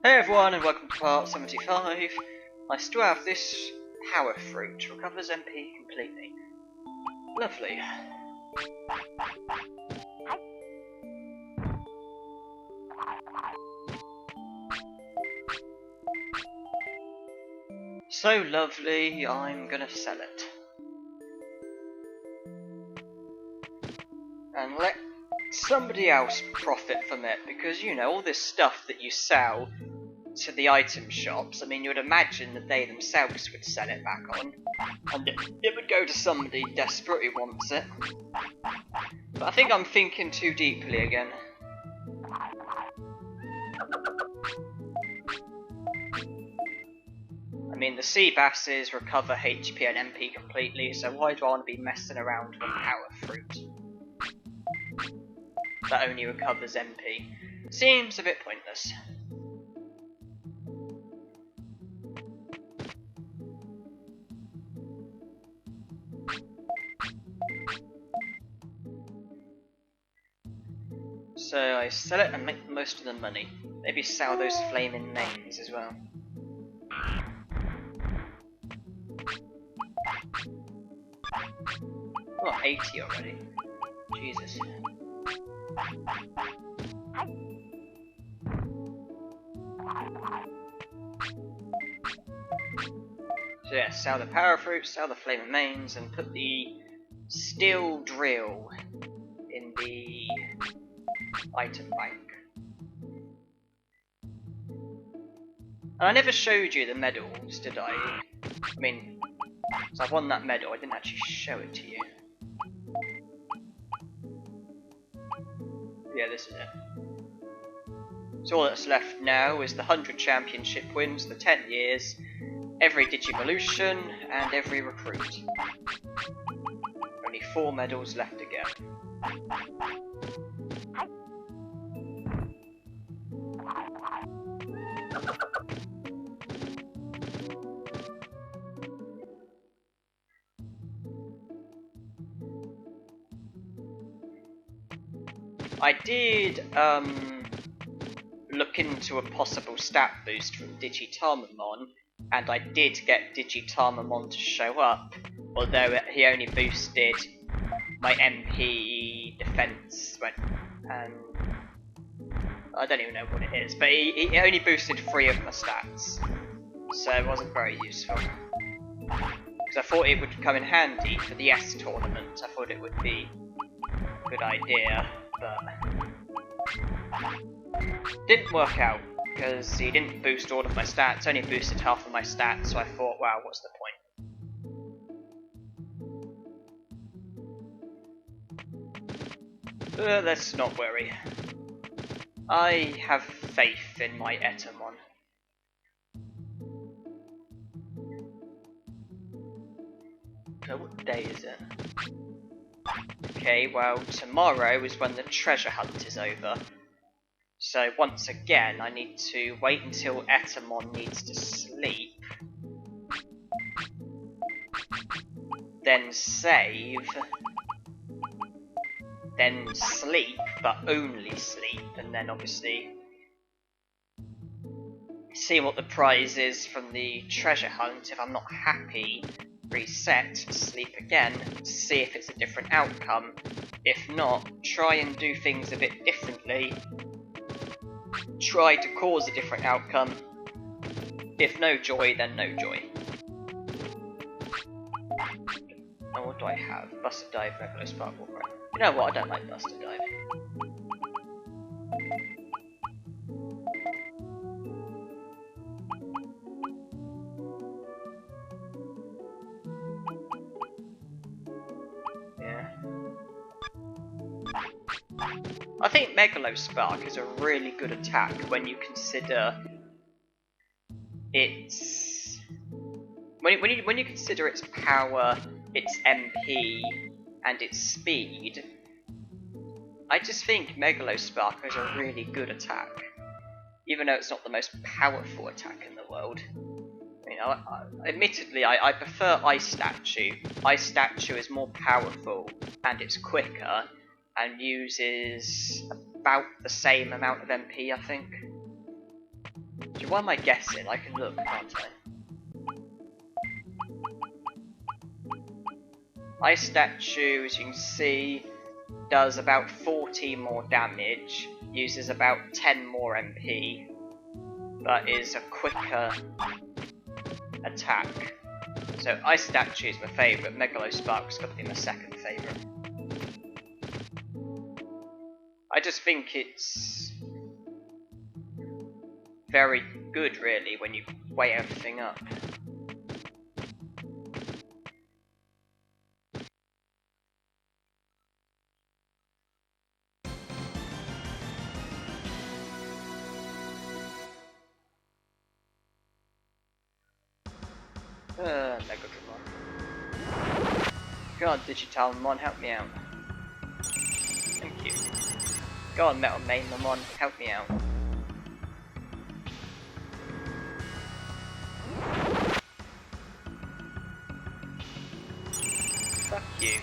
Hey everyone, and welcome to part 75. I still have this power fruit, recovers MP completely. Lovely. So lovely, I'm gonna sell it. And let somebody else profit from it, because you know, all this stuff that you sell to the item shops, I mean, you would imagine that they themselves would sell it back on, and it would go to somebody desperate who wants it. But I think I'm thinking too deeply again. I mean, the sea basses recover HP and MP completely, so why do I want to be messing around with power fruit that only recovers MP? Seems a bit pointless. So I sell it and make most of the money. Maybe sell those flaming names as well. Oh, 80 already. Jesus. So yeah, sell the power fruit, sell the flaming mains, and put the steel drill in the item bank. And I never showed you the medals, did I? I mean, so I won that medal, I didn't actually show it to you. Yeah, this is it. So all that's left now is the 100 championship wins, the 10 years, every Digivolution, and every recruit. Only 4 medals left to get. I did look into a possible stat boost from Digimon, and I did get Digimon to show up, although he only boosted my MP defense, and I don't even know what it is, but he only boosted 3 of my stats, so it wasn't very useful. Because I thought it would come in handy for the S tournament, I thought it would be a good idea, but didn't work out, because he didn't boost all of my stats, only boosted half of my stats, so I thought, wow, what's the point? Let's not worry. I have faith in my Etamon. So what day is it? Okay, well, tomorrow is when the treasure hunt is over. So once again, I need to wait until Etamon needs to sleep, then save, then sleep, but only sleep, and then obviously see what the prize is from the treasure hunt. If I'm not happy, reset, sleep again, see if it's a different outcome. If not, try and do things a bit differently. Try to cause a different outcome. If no joy, then no joy. And what do I have? Buster Dive, Regular Sparkle, right? You know what, I don't like Buster Dive. Yeah. I think Megalospark is a really good attack when you consider its when you consider its power, its MP, and its speed. I just think Megalospark is a really good attack, even though it's not the most powerful attack in the world. You know, admittedly, I prefer Ice Statue. Ice Statue is more powerful and it's quicker, and uses about the same amount of MP, I think. So what am I guessing? I can look, can't I? Ice Statue, as you can see, does about 40 more damage, uses about 10 more MP, but is a quicker attack. So Ice Statue is my favourite, Megalospark's got to be my second favourite. I just think it's very good, really, when you weigh everything up. Megalodramon. Go on, Digitalmon, help me out. Thank you. Go on, Monzaemon, help me out. Fuck you.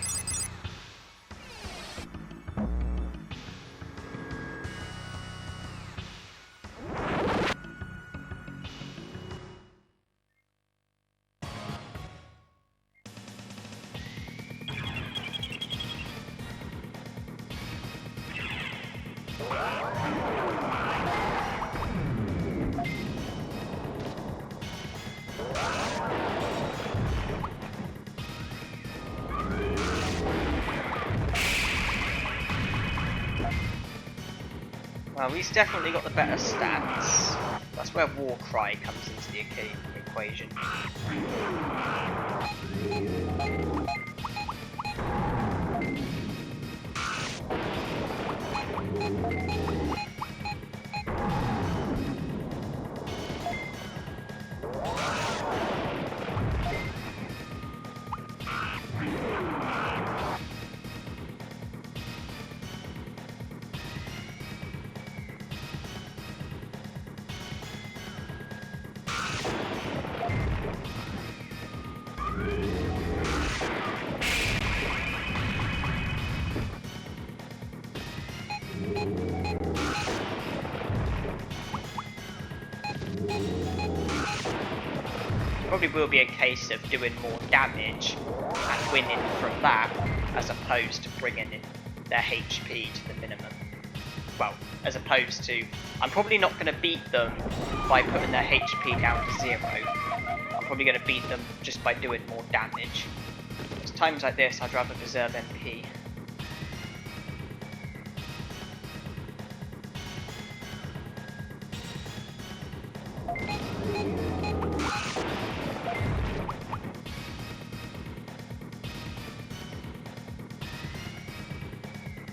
Well, he's definitely got the better stats. That's where Warcry comes into the equation. Probably will be a case of doing more damage and winning from that, as opposed to bringing in their HP to the minimum. Well, as opposed to, I'm probably not going to beat them by putting their HP down to 0. I'm probably going to beat them just by doing more damage. At times like this, I'd rather preserve MP.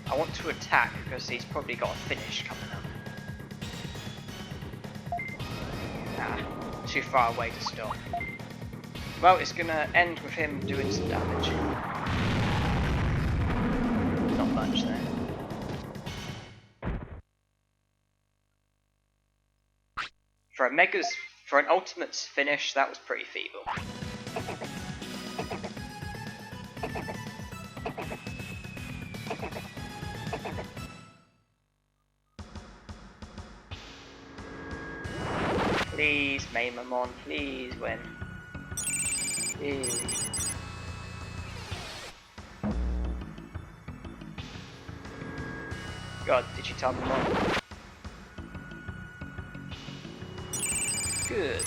I want to attack because he's probably got a finish coming up. Nah, too far away to stop. Well, it's gonna end with him doing some damage. Not much there. For an ultimate's finish, that was pretty feeble. Please, Monzaemon, please win. Please. God, Digitalmon. Good.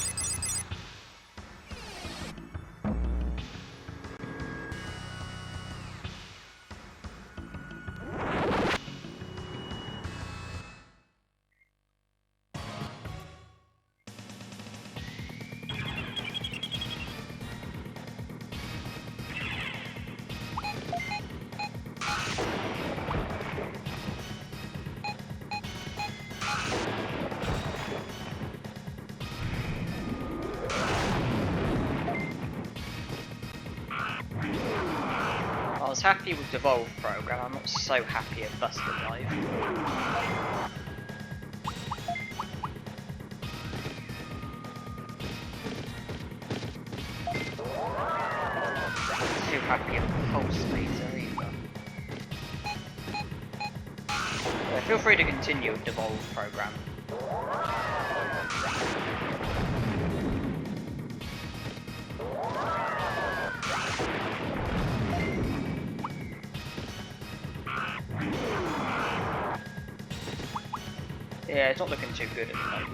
I was happy with the Evolve program, I'm not so happy at Busted Live. Not too happy at the Pulse Laser either. Feel free to continue with the Evolve program. Yeah, it's not looking too good at the moment.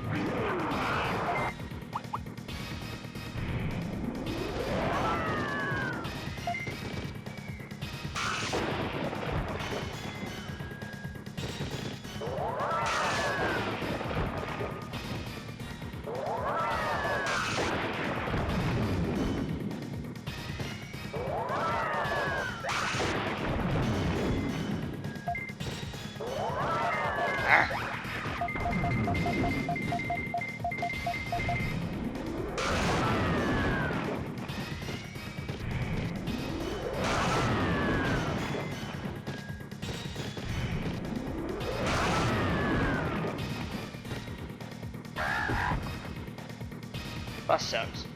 That sucks.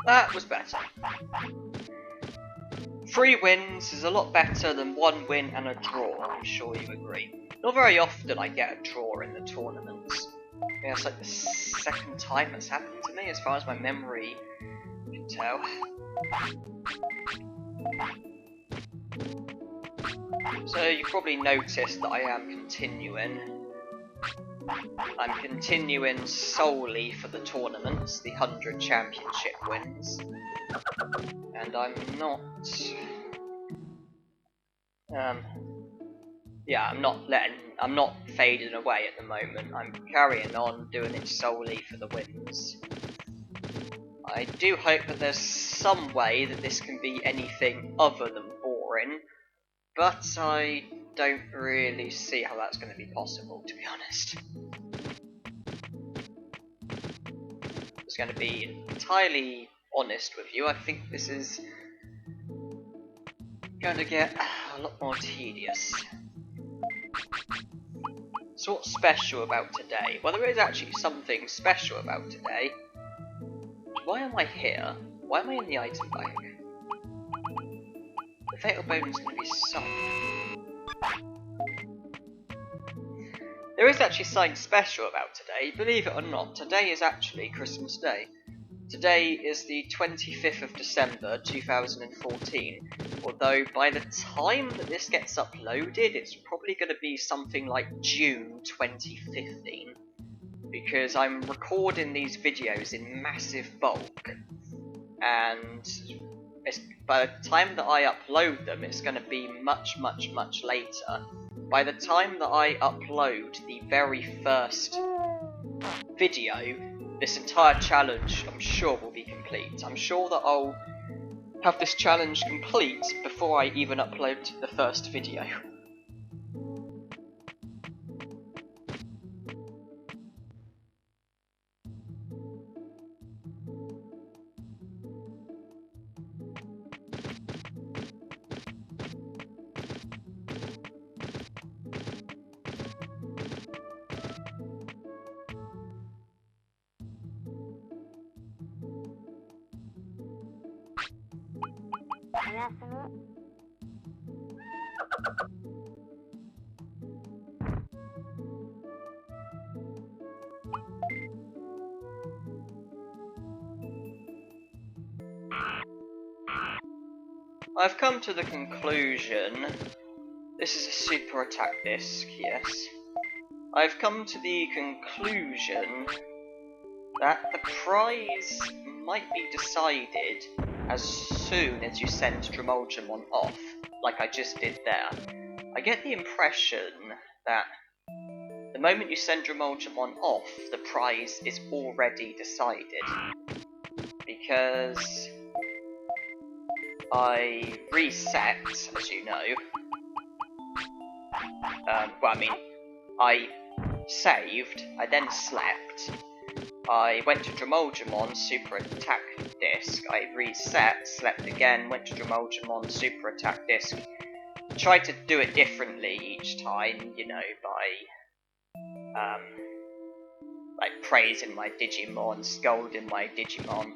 That was better. 3 wins is a lot better than 1 win and a draw, I'm sure you agree. Not very often I get a draw in the tournaments. Yeah, it's like the second time that's happened to me, as far as my memory can tell. So you probably noticed that I am continuing. I'm continuing solely for the tournaments, the 100 championship wins. And I'm not... yeah, I'm not fading away at the moment. I'm carrying on doing it solely for the wins. I do hope that there's some way that this can be anything other than boring, but I don't really see how that's going to be possible, to be honest. just going to be entirely honest with you. I think this is going to get a lot more tedious. So what's special about today? Well, there is actually something special about today. Why am I here? Why am I in the item bank? The fatal bone is going to be sunk. There is actually something special about today, believe it or not. Today is actually Christmas Day. Today is the 25th of December 2014, although by the time that this gets uploaded it's probably going to be something like June 2015, because I'm recording these videos in massive bulk, and by the time that I upload them it's going to be much later. By the time that I upload the very first video, this entire challenge, I'm sure, will be complete. I'm sure that I'll have this challenge complete before I even upload the first video. I've come to the conclusion, this is a super attack disc, yes. I've come to the conclusion that the prize might be decided as soon as you send Drimogemon off, like I just did there. I get the impression that the moment you send Drimogemon off, the prize is already decided. Because I reset, as you know. I saved, I then slept, I went to Drimogemon Super Attack Disc, I reset, slept again, went to Drimogemon Super Attack Disc. Tried to do it differently each time, you know, by like praising my Digimon, scolding my Digimon,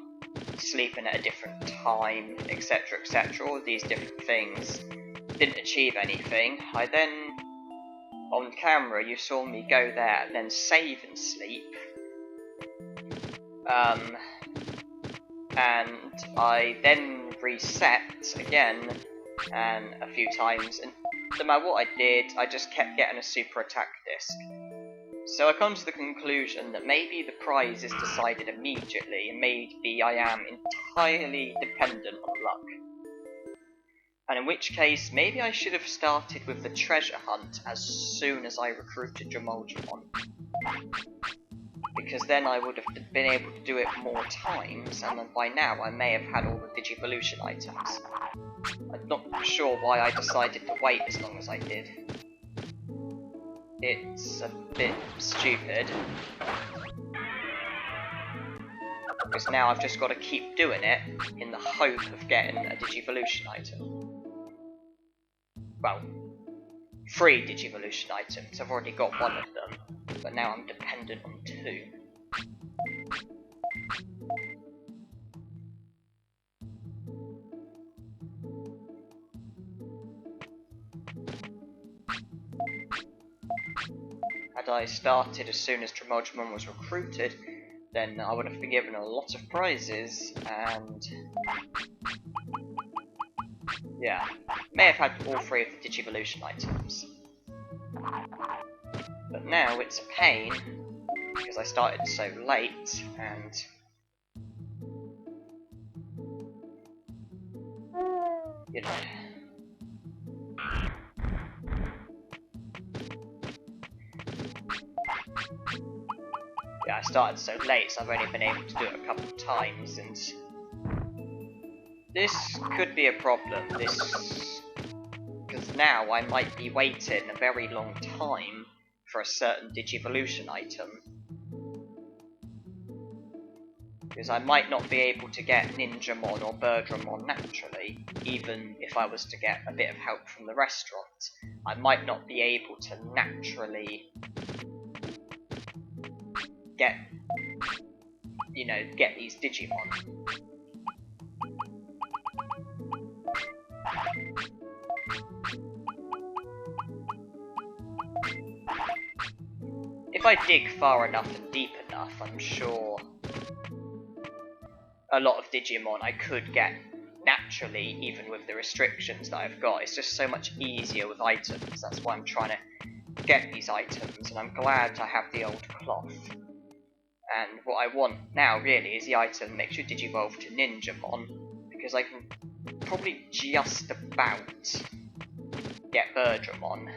sleeping at a different time, etc, etc, all these different things. Didn't achieve anything. I then, on camera, you saw me go there and then save and sleep. And I then reset again, and a few times, and no matter what I did, I just kept getting a super attack disc. So I come to the conclusion that maybe the prize is decided immediately, and maybe I am entirely dependent on luck. And in which case, maybe I should have started with the treasure hunt as soon as I recruited Drimogemon. Because then I would have been able to do it more times, and then by now I may have had all the Digivolution items. I'm not sure why I decided to wait as long as I did. It's a bit stupid. Because now I've just got to keep doing it in the hope of getting a Digivolution item. Well, 3 Digivolution items. I've already got one of them, but now I'm dependent on 2. Had I started as soon as Drimogemon was recruited, then I would have been given a lot of prizes, and yeah, may have had all 3 of the Digivolution items. But now it's a pain, because I started so late, and you know. Yeah, I started so late, so I've only been able to do it a couple of times, and this could be a problem. Because now I might be waiting a very long time for a certain Digivolution item. Because I might not be able to get Ninjamon or Birdramon naturally, even if I was to get a bit of help from the restaurant. I might not be able to naturally get, get these Digimon. If I dig far enough and deep enough, I'm sure a lot of Digimon I could get naturally, even with the restrictions that I've got. It's just so much easier with items. That's why I'm trying to get these items, and I'm glad I have the old cloth. And what I want now, really, is the item that makes you Digivolve to Ninjamon, because I can probably just about get Birdramon.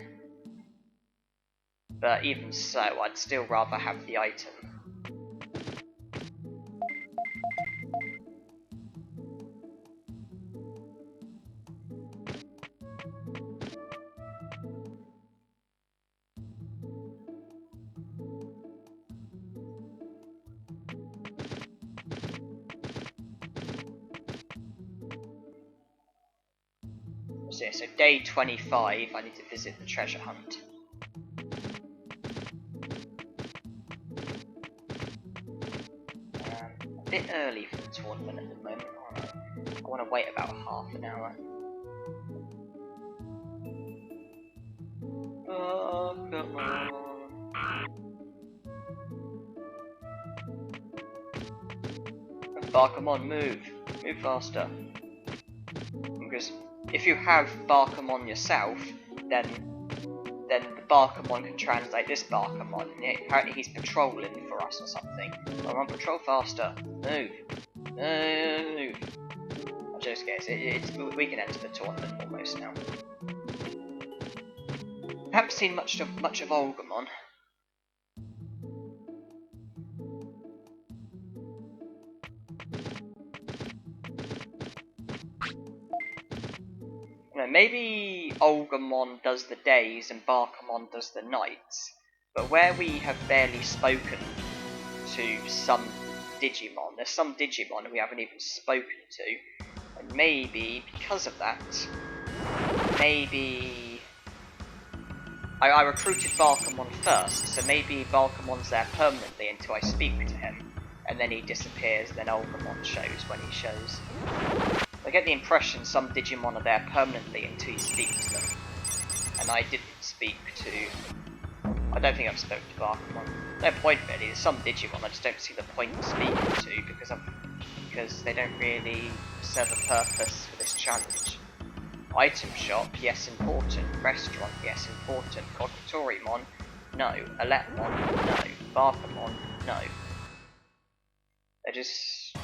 But even so, I'd still rather have the item. So day 25, I need to visit the treasure hunt. A bit early for the tournament at the moment, aren't I? I want to wait about half an hour. Oh, come on. Barkamon, move! Move faster. Because if you have Barkamon yourself, then the Barkamon can translate this Barkamon. Apparently he's patrolling for us or something. Come on, patrol faster. Move. Move. I just guess we can enter the tournament almost now. I haven't seen much of Olgamon. Maybe Olgamon does the days and Barkamon does the nights, but where we have barely spoken to some Digimon, there's some Digimon we haven't even spoken to, and maybe because of that, maybe I recruited Barkamon first, so maybe Barkamon's there permanently until I speak to him, and then he disappears, then Olgamon shows when he shows. I get the impression some Digimon are there permanently until you speak to them. And I didn't speak to... I don't think I've spoken to Barkamon. No point really, there's some Digimon I just don't see the point in speaking to because they don't really serve a purpose for this challenge. Item shop, yes important. Restaurant, yes important. Kogatorimon, no. Aletmon, no. Barkamon, no. They're just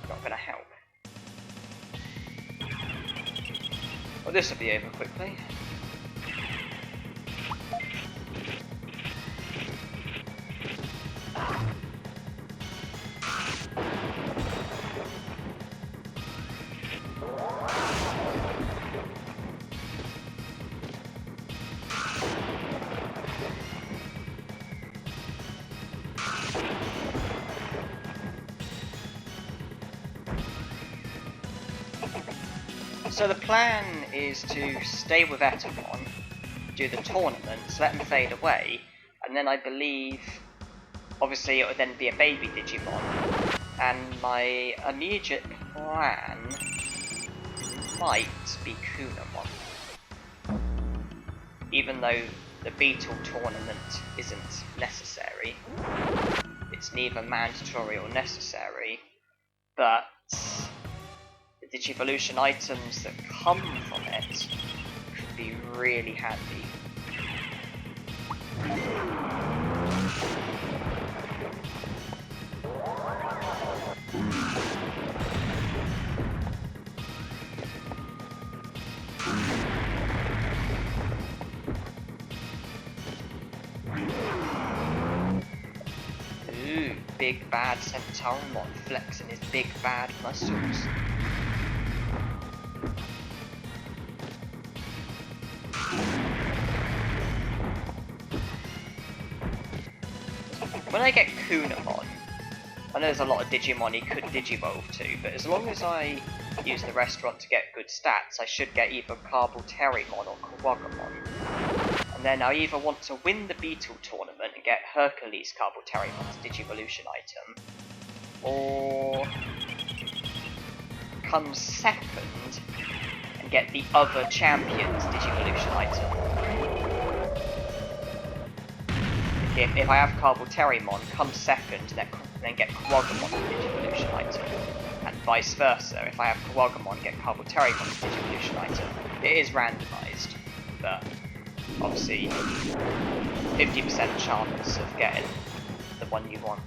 not going to help. Well, this will be over quickly. So the plan is to stay with Etamon, do the tournaments, let them fade away, and then I believe, obviously it would then be a baby Digimon, and my immediate plan might be Kunamon. Even though the Beetle tournament isn't necessary, it's neither mandatory or necessary, but the Digivolution items that come from it could be really handy. Ooh, big bad Centauromon flexing his big bad muscles. When I get Kunamon, know there's a lot of Digimon he could Digivolve to, but as long as I use the restaurant to get good stats, I should get either Carbalterimon or Kawagamon. And then I either want to win the Beetle tournament and get Hercules Carbalterimon's Digivolution item, or come second and get the other champion's Digivolution item. If I have Carbalterimon, come second, then get Kawagamon's Digivolution item. And vice versa, if I have Kawagamon, get Carbalterimon's Digivolution item. It is randomised, but obviously 50% chance of getting the one you want.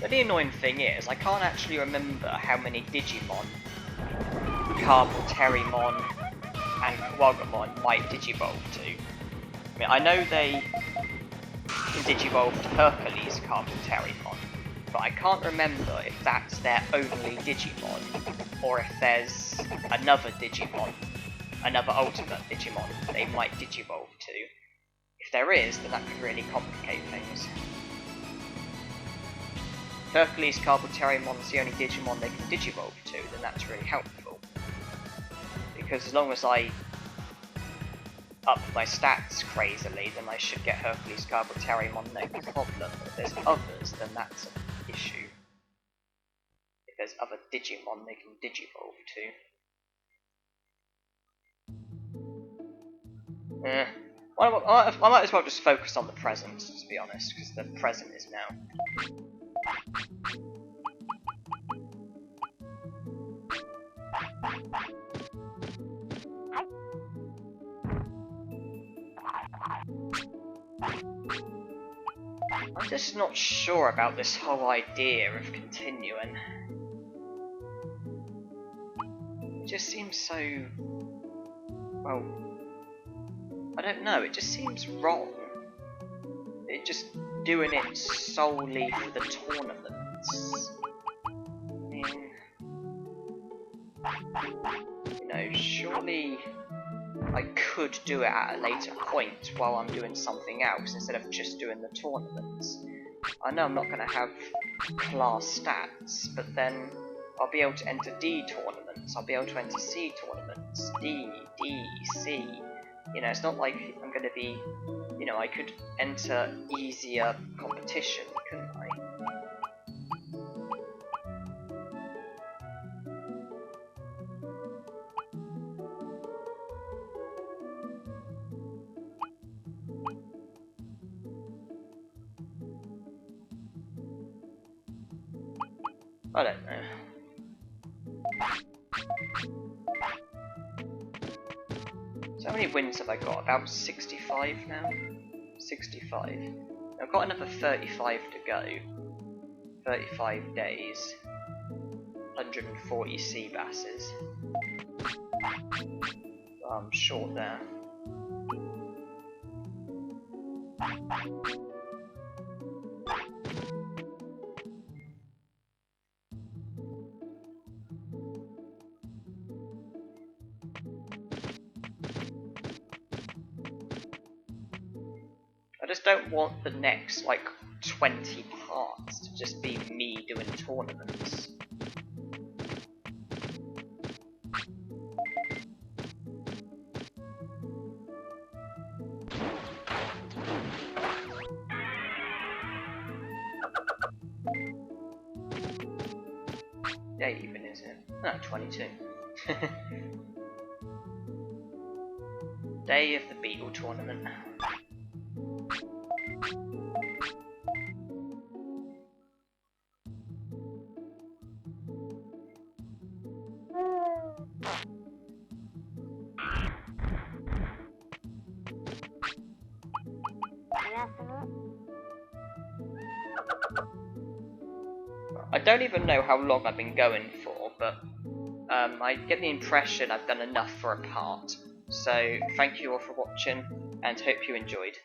But the annoying thing is, I can't actually remember how many Digimon, Carbalterimon and Kawagamon might Digivolve to. I mean, I know they can Digivolve to Hercules Carbalterimon, but I can't remember if that's their only Digimon, or if there's another Digimon, another Ultimate Digimon they might Digivolve to. If there is, then that could really complicate things. If Hercules Carbalterimon's the only Digimon they can Digivolve to, then that's really helpful. Because as long as I up my stats crazily, then I should get Hercules Carbalterimon no problem. If there's others, then that's an issue. If there's other Digimon they can Digivolve to. I might as well just focus on the present, to be honest, because the present is now. I'm just not sure about this whole idea of continuing. It just seems so... well... I don't know, it just seems wrong. It just doing it solely for the tournaments. I mean... you know, surely I could do it at a later point while I'm doing something else instead of just doing the tournaments. I know I'm not going to have class stats, but then I'll be able to enter D tournaments, I'll be able to enter C tournaments, D, C. You know, it's not like I'm going to be, you know, I could enter easier competition, couldn't I? I don't know. So how many wins have I got? About 65 now? 65. I've got another 35 to go. 35 days. 140 sea basses. I'm short there. I just don't want the next, like, 20 parts to just be me doing tournaments. Day even, is it? No, 22. Day of the Beetle tournament. I don't even know how long I've been going for, but I get the impression I've done enough for a part. So thank you all for watching, and hope you enjoyed.